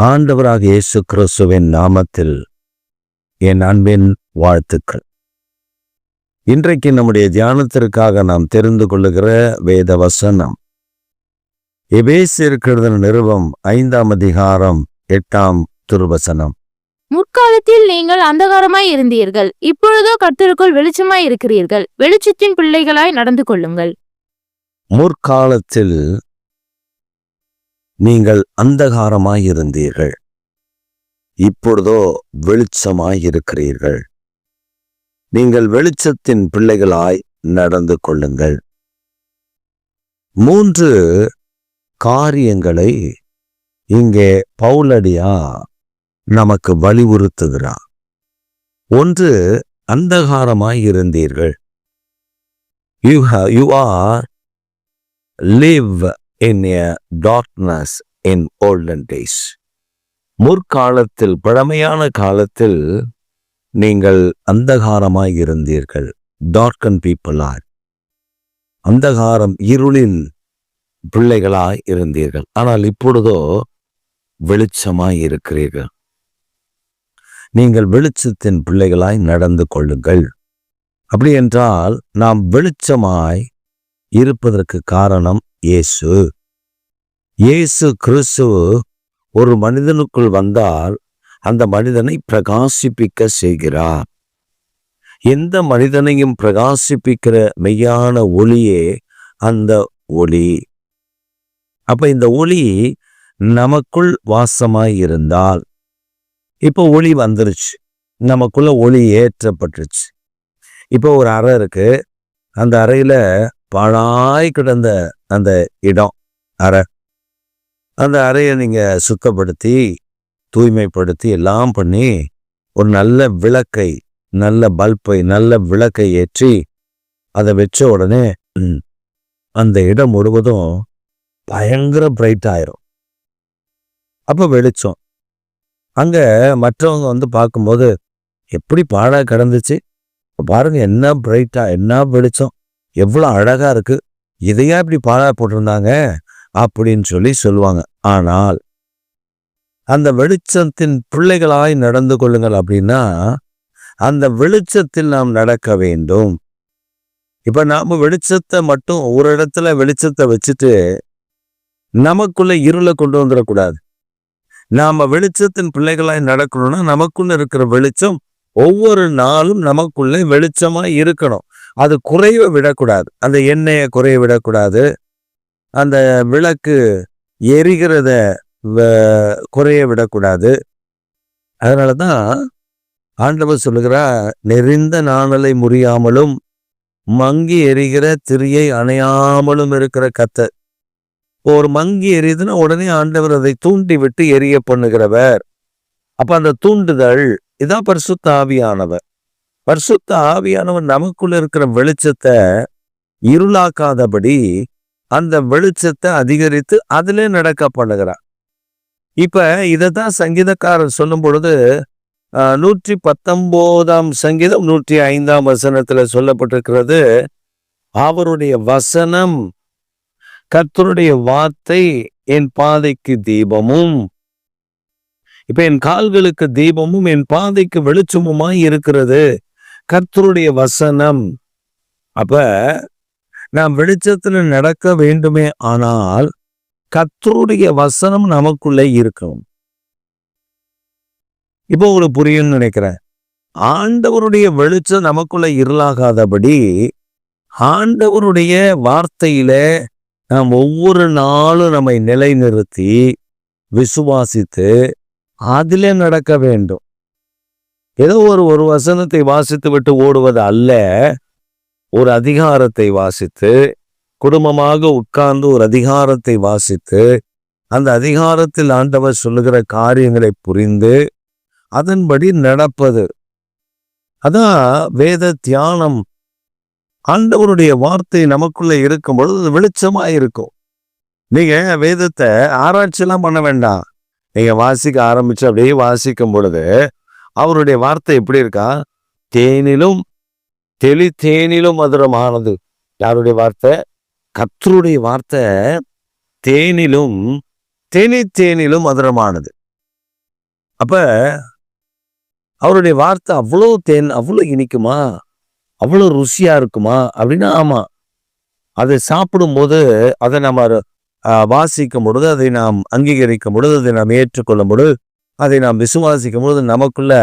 ஆண்டவராக இயேசு கிறிஸ்துவின் நாமத்தில் என் அன்பின் வாழ்த்துக்கள். இன்றைக்கு நம்முடைய தியானத்திற்காக நாம் தெரிந்து கொள்ளுகிற வேத வசனம் எபேசியர் நிருபம் 5ஆம் அதிகாரம் 8ஆம் திருவசனம். முற்காலத்தில் நீங்கள் அந்தகாரமாய் இருந்தீர்கள், இப்பொழுதோ கர்த்தருக்குள் வெளிச்சமாய் இருக்கிறீர்கள். வெளிச்சத்தின் பிள்ளைகளாய் நடந்து கொள்ளுங்கள். முற்காலத்தில் நீங்கள் அந்தகாரமாய் இருந்தீர்கள், இப்பொழுதோ வெளிச்சமாய் இருக்கிறீர்கள். நீங்கள் வெளிச்சத்தின் பிள்ளைகளாய் நடந்து கொள்ளுங்கள். 3 காரியங்களை இங்கே பவுலடியா நமக்கு வலியுறுத்துகிறார். 1, அந்தகாரமாய் இருந்தீர்கள். You are live in a darkness in olden days. முற்காலத்தில், பழமையான காலத்தில் நீங்கள் அந்தகாரமாய் இருந்தீர்கள். darken people are, அந்தகாரம், இருளின் பிள்ளைகளாய் இருந்தீர்கள். ஆனால் இப்பொழுதோ வெளிச்சமாய் இருக்கிறீர்கள். நீங்கள் வெளிச்சத்தின் பிள்ளைகளாய் நடந்து கொள்ளுங்கள். அப்படி என்றால் நாம் வெளிச்சமாய் இருப்பதற்கு காரணம் இயேசு கிறிஸ்து ஒரு மனிதனுக்குள் வந்தால் அந்த மனிதனை பிரகாசிப்பிக்க செய்கிறார். எந்த மனிதனையும் பிரகாசிப்பிக்கிற மெய்யான ஒளியே அந்த ஒளி. அப்ப இந்த ஒளி நமக்குள் வாசமாய் இருந்தால், இப்போ ஒளி வந்துருச்சு, நமக்குள்ள ஒளி ஏற்றப்பட்டுருச்சு. இப்போ ஒரு அறை இருக்கு, அந்த அறையில பாழாய் கிடந்த அந்த இடம் அறை, அந்த அறையை நீங்க சுத்தப்படுத்தி தூய்மைப்படுத்தி எல்லாம் பண்ணி ஒரு நல்ல விளக்கை, நல்ல பல்பை, நல்ல விளக்கை ஏற்றி அதை வச்ச உடனே அந்த இடம் முழுவதும் பயங்கர பிரைட் ஆயிரும். அப்ப வெளிச்சம். அங்க மற்றவங்க வந்து பார்க்கும்போது எப்படி பாழா கிடந்துச்சு, பாருங்க என்ன பிரைட்டா, என்ன வெளிச்சம், எவ்வளோ அழகா இருக்கு, இதையா இப்படி பாழா போட்டிருந்தாங்க அப்படின்னு சொல்லுவாங்க. ஆனால் அந்த வெளிச்சத்தின் பிள்ளைகளாய் நடந்து கொள்ளுங்கள் அப்படின்னா அந்த வெளிச்சத்தில் நாம் நடக்க வேண்டும். இப்ப நாம வெளிச்சத்தை மட்டும் ஒரு இடத்துல வெளிச்சத்தை வச்சுட்டு நமக்குள்ள இருளை கொண்டு வந்துடக்கூடாது. நாம வெளிச்சத்தின் பிள்ளைகளாய் நடக்கணும்னா நமக்குள்ள இருக்கிற வெளிச்சம் ஒவ்வொரு நாளும் நமக்குள்ளே வெளிச்சமாய் இருக்கணும். அது குறைய விடக்கூடாது, அந்த எண்ணெயை குறைய விடக்கூடாது, அந்த விளக்கு எரிகிறத குறைய விடக்கூடாது. அதனாலதான் ஆண்டவர் சொல்லுகிறார், நெறிந்த நாணலை முறியாமலும் மங்கி எரிகிற திரியை அணையாமலும் இருக்கிற கர்த்தர். ஒரு மங்கி எரியுதுன்னா உடனே ஆண்டவர் அதை தூண்டி விட்டு எரிய பண்ணுகிறவர். அப்ப அந்த தூண்டுதல் இதான் பரிசுத்த ஆவியானவர். பரிசுத்த ஆவியானவர் நமக்குள்ள இருக்கிற வெளிச்சத்தை இருளாக்காதபடி அந்த வெளிச்சத்தை அதிகரித்து அதிலே நடக்க பண்ணுகிறார். இப்ப இதைத்தான் சங்கீதக்காரர் சொல்லும் பொழுது 119ஆம் சங்கீதம் 105ஆம் வசனத்துல சொல்லப்பட்டிருக்கிறது, அவருடைய வசனம், கர்த்தருடைய வார்த்தை என் பாதைக்கு தீபமும், இப்ப என் கால்களுக்கு தீபமும் என் பாதைக்கு வெளிச்சமுமாய் இருக்கிறது கர்த்தருடைய வசனம். அப்ப நாம் வெளிச்சத்துல நடக்க வேண்டுமே, ஆனால் கர்த்தருடைய வசனம் நமக்குள்ளே இருக்கணும். இப்போ உங்களுக்கு புரியும்னு நினைக்கிறேன். ஆண்டவருடைய வெளிச்சம் நமக்குள்ள இருளாகாதபடி ஆண்டவருடைய வார்த்தையில நாம் ஒவ்வொரு நாளும் நம்மை நிலைநிறுத்தி விசுவாசித்து அதிலே நடக்க வேண்டும். ஏதோ ஒரு வசனத்தை வாசித்து விட்டு ஓடுவது அல்ல, ஒரு அதிகாரத்தை வாசித்து, குடும்பமாக உட்கார்ந்து ஒரு அதிகாரத்தை வாசித்து அந்த அதிகாரத்தில் ஆண்டவர் சொல்லுகிற காரியங்களை புரிந்து அதன்படி நடப்பது. அதான் வேத தியானம். ஆண்டவருடைய வார்த்தை நமக்குள்ள இருக்கும் பொழுது அது வெளிச்சமா இருக்கும். நீங்க வேதத்தை ஆராய்ச்சியெல்லாம் பண்ண வேண்டாம். நீங்க வாசிக்க ஆரம்பிச்சு அப்படியே வாசிக்கும் பொழுது அவருடைய வார்த்தை எப்படி இருக்கா, தேனிலும் தேனிலும் மதுரமானது. யாருடைய வார்த்தை? கர்த்தருடைய வார்த்தை தேனிலும் மதுரமானது. அப்ப அவருடைய வார்த்தை அவ்வளோ தேன் அவ்வளோ இனிக்குமா, அவ்வளோ ருசியா இருக்குமா அப்படின்னா ஆமா. அதை சாப்பிடும்போது அதை நம்ம வாசிக்கும் பொழுது, அதை நாம் அங்கீகரிக்கும் பொழுது, அதை நாம் ஏற்றுக்கொள்ளும் பொழுது, அதை நாம் விசுவாசிக்கும் பொழுது நமக்குள்ள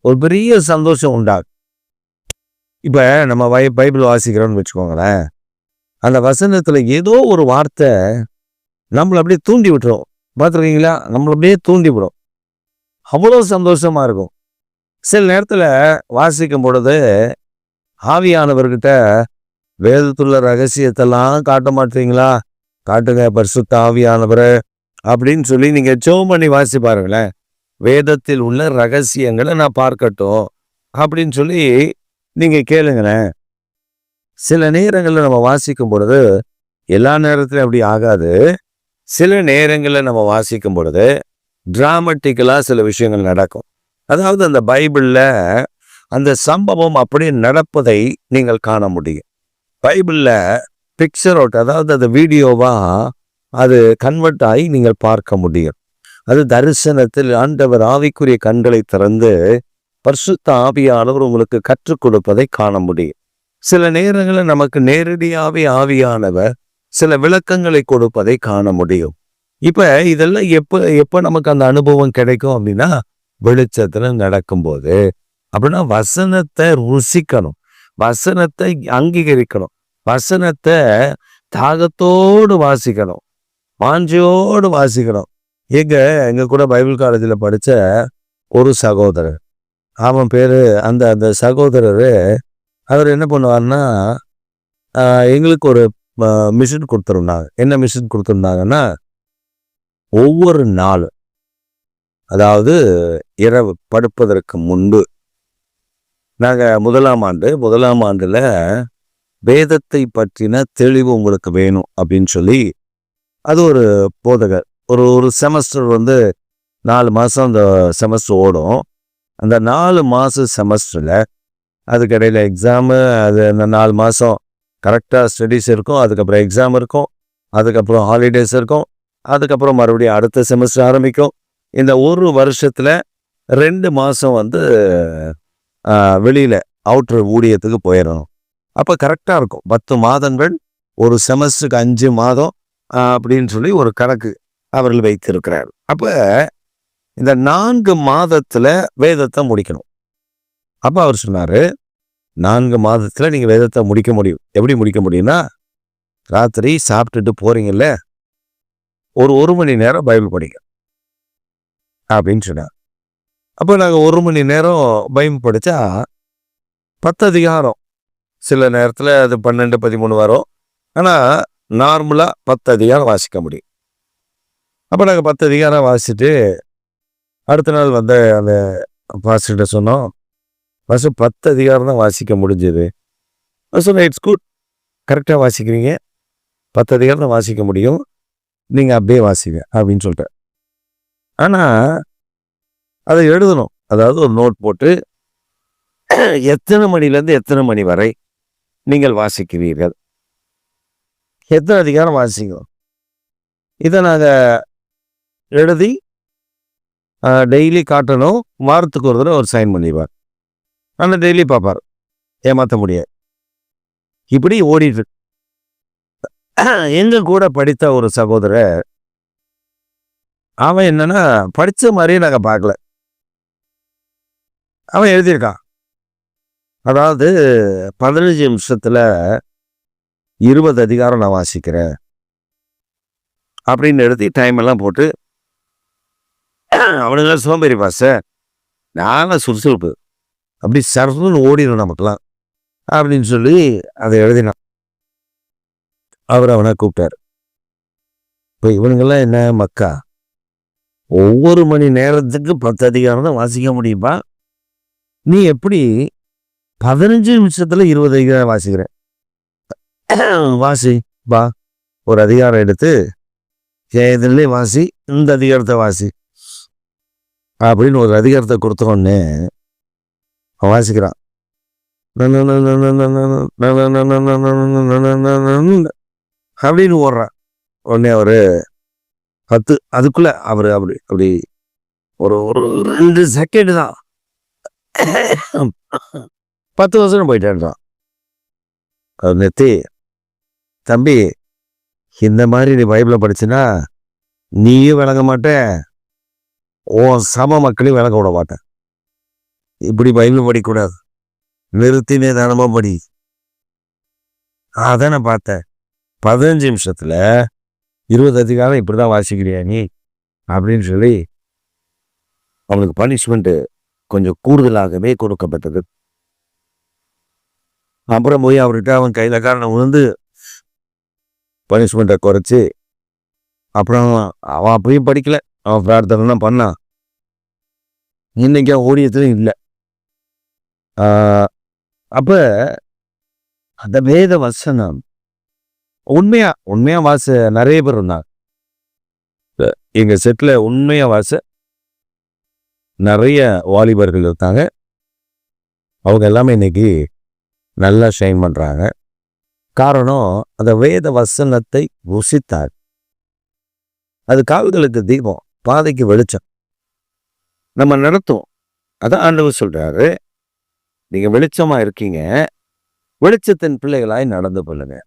ஒரு பெரிய சந்தோஷம் உண்டாகும். இப்ப நம்ம பைபிள் வாசிக்கிறோம்னு வச்சுக்கோங்களேன், அந்த வசனத்துல ஏதோ ஒரு வார்த்தை நம்மளை அப்படியே தூண்டி விட்டுரும். பார்த்துருக்கீங்களா? நம்மளை அப்படியே தூண்டி விடும். அவ்வளோ சந்தோஷமா இருக்கும். சில நேரத்துல வாசிக்கும் பொழுது ஆவியானவர்கிட்ட வேதத்துள்ள ரகசியத்தெல்லாம் காட்ட மாட்டீங்களா, காட்டுங்க பரிசுத்த ஆவியானவர் அப்படின்னு சொல்லி நீங்க ஜெபம் பண்ணி வாசி பாருங்களேன். வேதத்தில் உள்ள ரகசியங்களை நான் பார்க்கட்டும் அப்படின்னு சொல்லி நீங்க கேளுங்களேன். சில நேரங்களில் நம்ம வாசிக்கும் பொழுது, எல்லா நேரத்திலும் அப்படி ஆகாது. சில நேரங்களில் நம்ம வாசிக்கும் பொழுது டிராமட்டிக்கலா சில விஷயங்கள் நடக்கும். அதாவது அந்த பைபிள்ல அந்த சம்பவம் அப்படியே நடப்பதை நீங்கள் காண முடியும். பைபிள்ல பிக்சர் அவுட், அதாவது அந்த வீடியோவா அது கன்வெர்ட் ஆகி நீங்கள் பார்க்க முடியும். அது தரிசனத்தில் ஆண்டவர் ஆவிக்குரிய கண்களை திறந்து பரிசுத்த ஆவியானவர் உங்களுக்கு கற்றுக் கொடுப்பதை காண முடியும். சில நேரங்களில் நமக்கு நேரடியாவே ஆவியானவர் சில விளக்கங்களை கொடுப்பதை காண முடியும். இப்ப இதெல்லாம் எப்ப நமக்கு அந்த அனுபவம் கிடைக்கும் அப்படின்னா, வெளிச்சத்துல நடக்கும்போது. அப்படின்னா வசனத்தை ருசிக்கணும், வசனத்தை அங்கீகரிக்கணும், வசனத்தை தாகத்தோடு வாசிக்கணும், வாஞ்சையோடு வாசிக்கணும். எங்க கூட பைபிள் காலேஜில் படிச்ச ஒரு சகோதரர், அவன் பேரு அந்த அந்த சகோதரர், அவர் என்ன பண்ணுவார்னா, எங்களுக்கு ஒரு மிஷின் கொடுத்துருந்தாங்க. என்ன மிஷின் கொடுத்துருந்தாங்கன்னா, ஒவ்வொரு நாளும், அதாவது இரவு படுப்பதற்கு முன்பு, நாங்கள் முதலாம் ஆண்டுல வேதத்தை பற்றின தெளிவு உங்களுக்கு வேணும் அப்படின்னு சொல்லி, அது ஒரு போதகர் ஒரு செமஸ்டர் 4 மாதம் அந்த செமஸ்டர் ஓடும். அந்த 4 மாத செமஸ்டரில் அதுக்கிடையில் எக்ஸாமு, அது அந்த 4 மாதம் கரெக்டாக ஸ்டடீஸ் இருக்கும், அதுக்கப்புறம் எக்ஸாம் இருக்கும், அதுக்கப்புறம் ஹாலிடேஸ் இருக்கும், அதுக்கப்புறம் மறுபடியும் அடுத்த செமஸ்டர் ஆரம்பிக்கும். இந்த ஒரு வருஷத்தில் 2 மாதம் வெளியில் அவுட்டர் ஊழியத்துக்கு போயிடணும். அப்போ கரெக்டாக இருக்கும். 10 மாதங்கள், ஒரு செமஸ்டருக்கு 5 மாதம் அப்படின்னு சொல்லி ஒரு கணக்கு அவர்கள் வைத்திருக்கிறார். அப்போ இந்த 4 மாதத்தில் வேதத்தை முடிக்கணும். அப்போ அவர் சொன்னார், 4 மாதத்தில் நீங்கள் வேதத்தை முடிக்க முடியும். எப்படி முடிக்க முடியும்னா, ராத்திரி சாப்பிட்டுட்டு போறீங்கல்ல, ஒரு மணி நேரம் பைபிள் படிங்க அப்படின்னு சொன்னார். அப்போ நாங்கள் 1 மணி நேரம் பைபிள் படித்தா 10 அதிகாரம், சில நேரத்தில் அது 12, 13 வரும். ஆனால் நார்மலாக 10 அதிகாரம் வாசிக்க முடியும். அப்போ நாங்கள் 10 அதிகாரம் வாசிச்சுட்டு அடுத்த நாள் அந்த பாஸ்டர்கிட்ட சொன்னோம், ஃபஸ்ட்டு 10 அதிகாரம் தான் வாசிக்க முடிஞ்சது. சொன்னேன், இட்ஸ் குட், கரெக்டாக வாசிக்கிறீங்க, 10 அதிகாரம் தான் வாசிக்க முடியும், நீங்கள் அப்படியே வாசிங்க அப்படின்னு சொல்லிட்டேன். ஆனால் அதை எழுதணும். அதாவது ஒரு நோட் போட்டு எத்தனை மணிலேருந்து எத்தனை மணி வரை நீங்கள் வாசிக்கிறீர்கள், எத்தனை அதிகாரம் வாசிக்கணும், இதை நாங்கள் எழுதி டெய்லி காட்டணும். வாரத்துக்கு ஒரு தடவை ஒரு சைன் பண்ணிடுவார். ஆனால் டெய்லி பார்ப்பார், ஏமாற்ற முடியாது. இப்படி ஓடிட்டு எங்க கூட படித்த ஒரு சகோதரர், அவன் என்னன்னா படித்த மாதிரியே நாங்கள் பார்க்கல, அவன் எழுதியிருக்கான். அதாவது 15 நிமிஷத்துல 20 அதிகாரம் நான் வாசிக்கிறேன் அப்படின்னு எழுதி டைம் எல்லாம் போட்டு, அவனுங்க சோம்பேறி பாச, நானும் சுறுசுறுப்பு, அப்படி சர்வன்னு ஓடிடும் நமக்குலாம் அப்படின்னு சொல்லி அதை எழுதினான். அவர் அவனை கூப்பிட்டார். இப்போ இவனுங்கெல்லாம் என்ன மக்கா, ஒவ்வொரு மணி நேரத்துக்கு 10 அதிகாரம் தான் வாசிக்க முடியுமா, நீ எப்படி 15 நிமிஷத்துல 20 அதிகாரம் வாசிக்கிற, வாசி பா, ஒரு அதிகாரம் எடுத்து இதுலேயே வாசி, இந்த அதிகாரத்தை வாசி அப்படின்னு ஒரு அதிகாரத்தை கொடுத்தோடனே அவன் வாசிக்கிறான். அப்படின்னு ஓடுறான். உடனே அவரு 10 அதுக்குள்ள அவரு அப்படி அப்படி ஒரு ஒரு 2 செகண்ட் தான். 10 வருஷம் போயிட்டேன்றான். அது நிறுத்தி, தம்பி இந்த மாதிரி நீ பைபிள படிச்சுன்னா நீயும் விளங்க மாட்ட, உன் சம மக்களையும் விளங்க விட மாட்டேன். இப்படி பைபிள் படிக்கக்கூடாது, நிறுத்தி நிதானமா படி. அதான் நான் பார்த்தேன். 15 நிமிஷத்துல 20 அதிகாரம் இப்படிதான் வாசிக்கிறியா நீ அப்படின்னு சொல்லி அவனுக்கு பனிஷ்மெண்ட் கொஞ்சம் கூடுதலாகவே கொடுக்கப்பட்டது. அப்புறம் போய் அவர்கிட்ட அவன் கையில காரணம் விழுந்து பனிஷ்மெண்ட்டை குறைச்சி, அப்புறம் அவன் அப்பயும் படிக்கல, அவன் பிரார்த்தனை தான் பண்ணான். இன்னைக்கு அவன் ஊழியத்திலும் இல்லை. அப்ப அந்த வேத வசனம் உண்மையா வாச நிறைய பேர் இருந்தாங்க எங்க செட்ல. உண்மையா வாச நிறைய வாலிபர்கள் இருந்தாங்க. அவங்க எல்லாமே இன்னைக்கு நல்லா ஷைன் பண்றாங்க. காரணம், அந்த வேத வசனத்தை ருசித்தார். அது கால்களுக்கு தீபம், பாதைக்கு வெளிச்சம், நம்ம நடத்தும். அதான் ஆண்டவர் சொல்றாரு, நீங்க வெளிச்சமா இருக்கீங்க, வெளிச்சத்தின் பிள்ளைகளாய் நடந்து கொள்ளுங்க.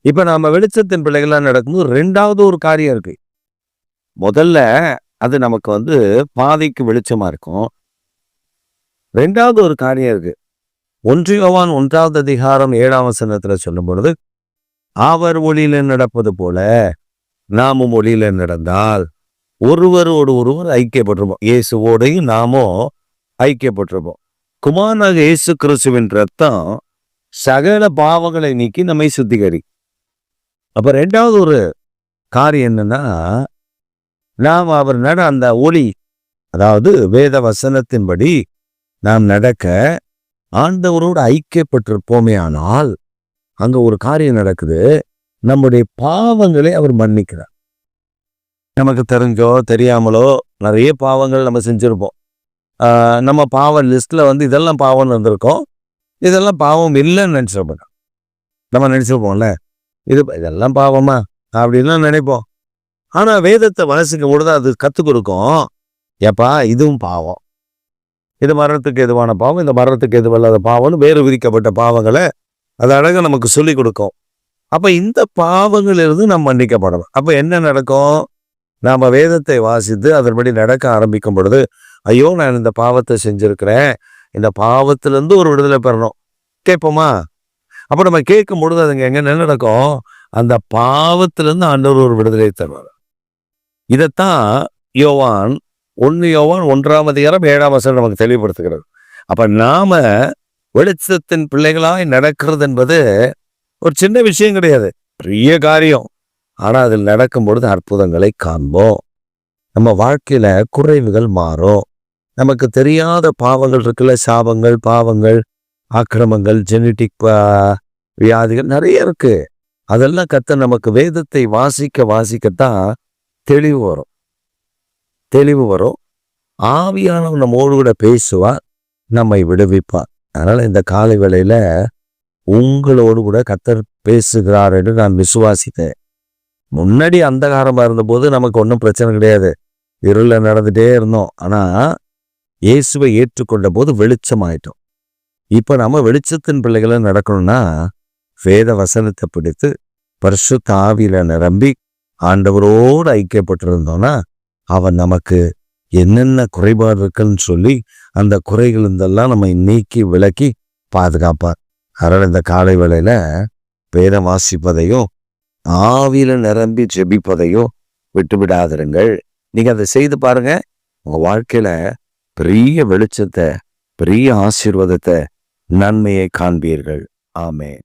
இப்ப நாம வெளிச்சத்தின் பிள்ளைகளா நடக்கும்போது 2வது ஒரு காரியம் இருக்கு. முதல்ல அது நமக்கு பாதைக்கு வெளிச்சமா இருக்கும். 2வது ஒரு காரியம் இருக்கு. 1 யோவான் 1வது அதிகாரம் 7ஆம் வசனத்துல சொல்லும் பொழுது, அவர் ஒளியில நடப்பது போல நாமும் ஒளியில நடந்தால் ஒருவரோடு ஒருவர் ஐக்கியப்பட்டிருப்போம். இயேசுவோடையும் நாமும் ஐக்கியப்பட்டிருப்போம். குமாரனாக இயேசு கிறிஸ்துவின் ரத்தம் சகல பாவங்களை நீக்கி நம்மை சுத்திகரி. அப்ப 2வது ஒரு காரியம் என்னன்னா, நாம் அவர் அந்த ஒளி, அதாவது வேத வசனத்தின்படி நாம் நடக்க ஆண்டவரோடு ஐக்கியப்பட்டிருப்போமே. ஆனால் அங்க ஒரு காரியம் நடக்குது, நம்முடைய பாவங்களை அவர் மன்னிக்கிறார். நமக்கு தெரிஞ்சோ தெரியாமலோ நிறைய பாவங்கள் நம்ம செஞ்சிருப்போம். நம்ம பாவ லிஸ்ட்ல இதெல்லாம் பாவம் இருந்திருக்கோம், இதெல்லாம் பாவம் இல்லைன்னு நினைச்சிருப்போம். நம்ம நினைச்சிருப்போம்ல, இதெல்லாம் பாவமா அப்படின்லாம் நினைப்போம். ஆனா வேதத்தை வாசிக்கும் பொழுது அது கத்துக் கொடுக்கும், ஏப்பா இதுவும் பாவம், இது மரணத்துக்கு எதுவான பாவம், இந்த மரணத்துக்கு எதுவல்லாத பாவம்னு வேறு விதிக்கப்பட்ட பாவங்களை அது அழகா நமக்கு சொல்லி கொடுக்கும். அப்ப இந்த பாவங்களிலிருந்து நாம் மன்னிக்கப்படணும். அப்ப என்ன நடக்கும்? நாம வேதத்தை வாசித்து அதன்படி நடக்க ஆரம்பிக்கும் பொழுது, ஐயோ நான் இந்த பாவத்தை செஞ்சிருக்கிறேன், இந்த பாவத்திலிருந்து ஒரு விடுதலை பெறணும் கேட்போமா? அப்ப நம்ம கேட்கும் பொழுது அதுங்க எங்க நடக்கும்? அந்த பாவத்திலிருந்து ஆண்டவர் ஒரு விடுதலை தருவார். இதைத்தான் யோவான் 1 யோவான் 1ஆம் அதிகாரம் 7ஆம் வசனம் நமக்கு தெளிவுபடுத்துகிறது. அப்ப நாம வெளிச்சத்தின் பிள்ளைகளாய் நடக்கிறது என்பது ஒரு சின்ன விஷயம் கிடையாது, பெரிய காரியம். ஆனா அதில் நடக்கும் பொழுது அற்புதங்களை காண்போம். நம்ம வாழ்க்கையில குறைவுகள் மாறும். நமக்கு தெரியாத பாவங்கள் இருக்குல்ல, சாபங்கள், பாவங்கள், ஆக்கிரமங்கள், ஜெனட்டிக் வியாதிகள் நிறைய இருக்கு. அதெல்லாம் கத்த நமக்கு வேதத்தை வாசிக்கத்தான் தெளிவு வரும். ஆவியானவர் நம்மோடு கூட பேசுவார், நம்மை விடுவிப்பார். அதனால இந்த காலை வேளையில உங்களோடு கூட கர்த்தர் பேசுகிறார் என்று நான் விசுவாசித்தேன். முன்னாடி அந்தகாரமா இருந்தபோது நமக்கு ஒன்றும் பிரச்சனை கிடையாது, இருள நடந்துட்டே இருந்தோம். ஆனா இயேசுவை ஏற்றுக்கொண்ட போது வெளிச்சமாயிட்டோம். இப்ப நம்ம வெளிச்சத்தின் பிள்ளைகளை நடக்கணும்னா வேத வசனத்தை பிடித்து பரிசுத்த ஆவியில நிரம்பி ஆண்டவரோடு ஐக்கியப்பட்டிருந்தோம்னா அவன் நமக்கு என்னென்ன குறைபாடு இருக்குன்னு சொல்லி அந்த குறைகள் இருந்தெல்லாம் நம்ம நீக்கி விலக்கி பாதுகாப்பார். அதனால இந்த காலை வேளையில வேதம் வாசிப்பதையும் ஆவியில நிரம்பி ஜெபிப்பதையும் விட்டு விடாதிருங்கள். நீங்க அதை செய்து பாருங்க, உங்க வாழ்க்கையில பெரிய வெளிச்சத்தை, பெரிய ஆசீர்வாதத்தை, நன்மையை காண்பீர்கள். ஆமென்.